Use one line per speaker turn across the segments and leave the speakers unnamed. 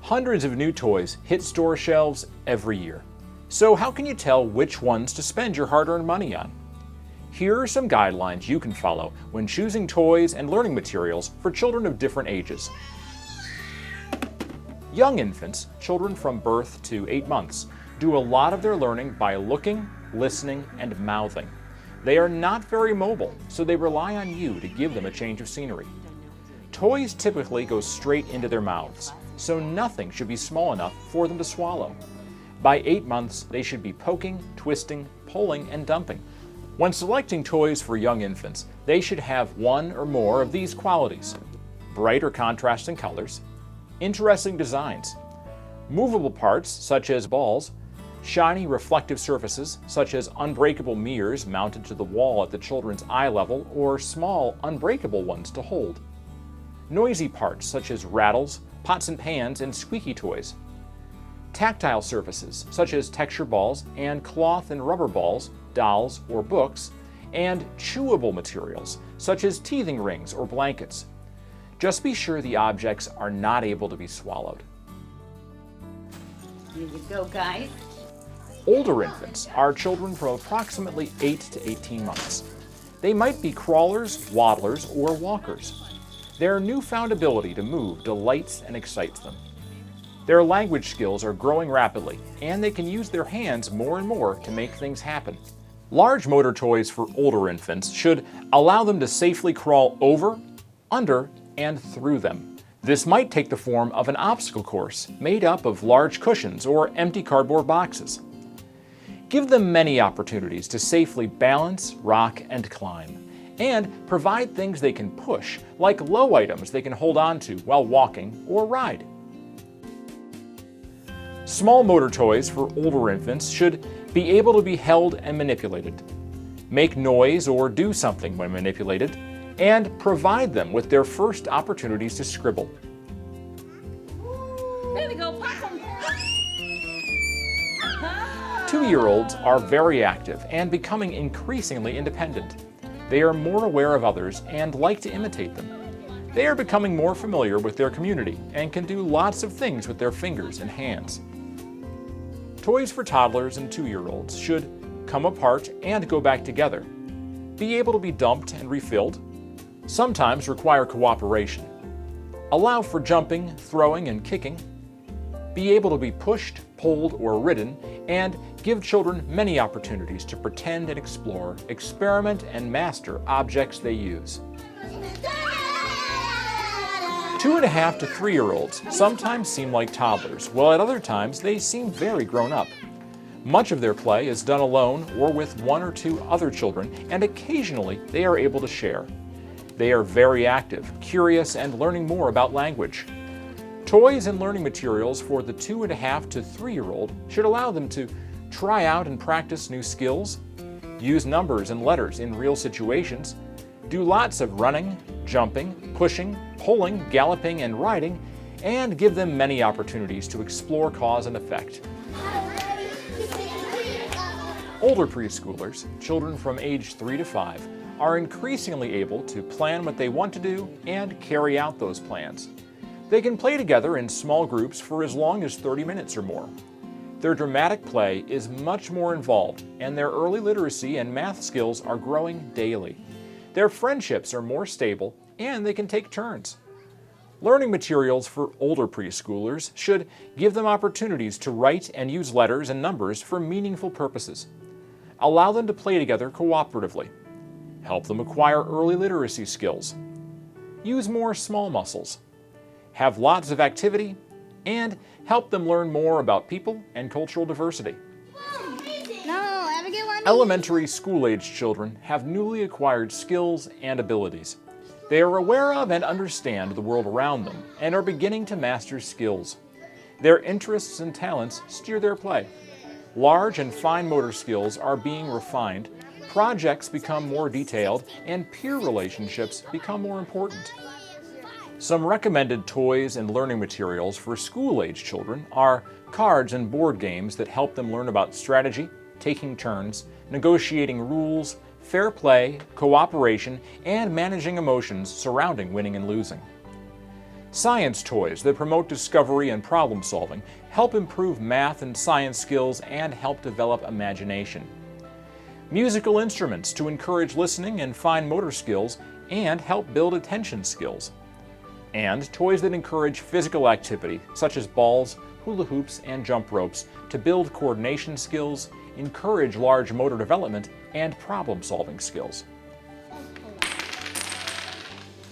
Hundreds of new toys hit store shelves every year. So how can you tell which ones to spend your hard-earned money on? Here are some guidelines you can follow when choosing toys and learning materials for children of different ages. Young infants, children from birth to 8 months, do a lot of their learning by looking, listening, and mouthing. They are not very mobile, so they rely on you to give them a change of scenery. Toys typically go straight into their mouths, so nothing should be small enough for them to swallow. By 8 months, they should be poking, twisting, pulling, and dumping. When selecting toys for young infants, they should have one or more of these qualities: bright or contrasting colors, interesting designs, movable parts such as balls, shiny reflective surfaces such as unbreakable mirrors mounted to the wall at the children's eye level or small unbreakable ones to hold, noisy parts such as rattles, pots and pans, and squeaky toys, tactile surfaces such as texture balls and cloth and rubber balls, dolls, or books, and chewable materials such as teething rings or blankets. Just be sure the objects are not able to be swallowed.
Here you go, guys.
Older infants are children from approximately 8 to 18 months. They might be crawlers, waddlers, or walkers. Their newfound ability to move delights and excites them. Their language skills are growing rapidly, and they can use their hands more and more to make things happen. Large motor toys for older infants should allow them to safely crawl over, under, and through them. This might take the form of an obstacle course made up of large cushions or empty cardboard boxes. Give them many opportunities to safely balance, rock, and climb, and provide things they can push, like low items they can hold on to while walking or ride. Small motor toys for older infants should be able to be held and manipulated, make noise or do something when manipulated, and provide them with their first opportunities to scribble.
There we go, pop 'em.
2-year-olds are very active and becoming increasingly independent. They are more aware of others and like to imitate them. They are becoming more familiar with their community and can do lots of things with their fingers and hands. Toys for toddlers and 2-year-olds should come apart and go back together, be able to be dumped and refilled, sometimes require cooperation, allow for jumping, throwing, and kicking, be able to be pushed, pulled, or ridden, and give children many opportunities to pretend and explore, experiment, and master objects they use. 2.5 to 3-year-olds sometimes seem like toddlers, while at other times they seem very grown up. Much of their play is done alone or with 1 or 2 other children, and occasionally they are able to share. They are very active, curious, and learning more about language. Toys and learning materials for the 2.5 to 3-year-old should allow them to try out and practice new skills, use numbers and letters in real situations, do lots of running, jumping, pushing, pulling, galloping, and riding, and give them many opportunities to explore cause and effect. Older preschoolers, children from age 3 to 5, are increasingly able to plan what they want to do and carry out those plans. They can play together in small groups for as long as 30 minutes or more. Their dramatic play is much more involved, and their early literacy and math skills are growing daily. Their friendships are more stable, and they can take turns. Learning materials for older preschoolers should give them opportunities to write and use letters and numbers for meaningful purposes. Allow them to play together cooperatively. Help them acquire early literacy skills. Use more small muscles. Have lots of activity, and help them learn more about people and cultural diversity. Elementary school-age children have newly acquired skills and abilities. They are aware of and understand the world around them and are beginning to master skills. Their interests and talents steer their play. Large and fine motor skills are being refined, projects become more detailed, and peer relationships become more important. Some recommended toys and learning materials for school-age children are cards and board games that help them learn about strategy, taking turns, negotiating rules, fair play, cooperation, and managing emotions surrounding winning and losing. Science toys that promote discovery and problem solving help improve math and science skills and help develop imagination. Musical instruments to encourage listening and fine motor skills and help build attention skills. And toys that encourage physical activity, such as balls, hula hoops, and jump ropes, to build coordination skills, encourage large motor development, and problem-solving skills.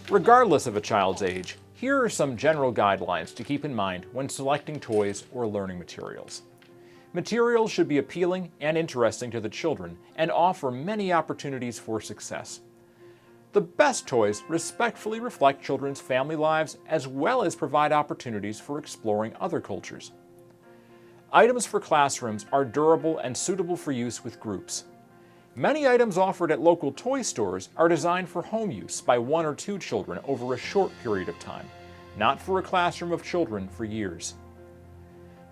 Regardless of a child's age, here are some general guidelines to keep in mind when selecting toys or learning materials. Materials should be appealing and interesting to the children and offer many opportunities for success. The best toys respectfully reflect children's family lives as well as provide opportunities for exploring other cultures. Items for classrooms are durable and suitable for use with groups. Many items offered at local toy stores are designed for home use by 1 or 2 children over a short period of time, not for a classroom of children for years.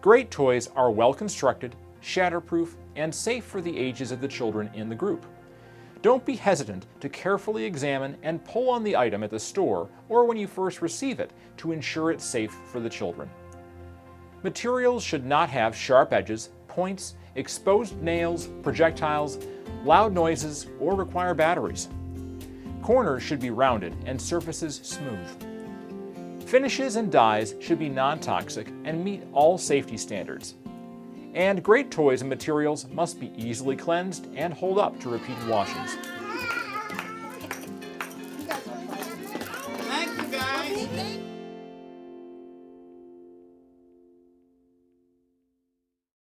Great toys are well constructed, shatterproof, and safe for the ages of the children in the group. Don't be hesitant to carefully examine and pull on the item at the store or when you first receive it to ensure it's safe for the children. Materials should not have sharp edges, points, exposed nails, projectiles, loud noises, or require batteries. Corners should be rounded and surfaces smooth. Finishes and dyes should be non-toxic and meet all safety standards. And great toys and materials must be easily cleansed and hold up to repeated washings.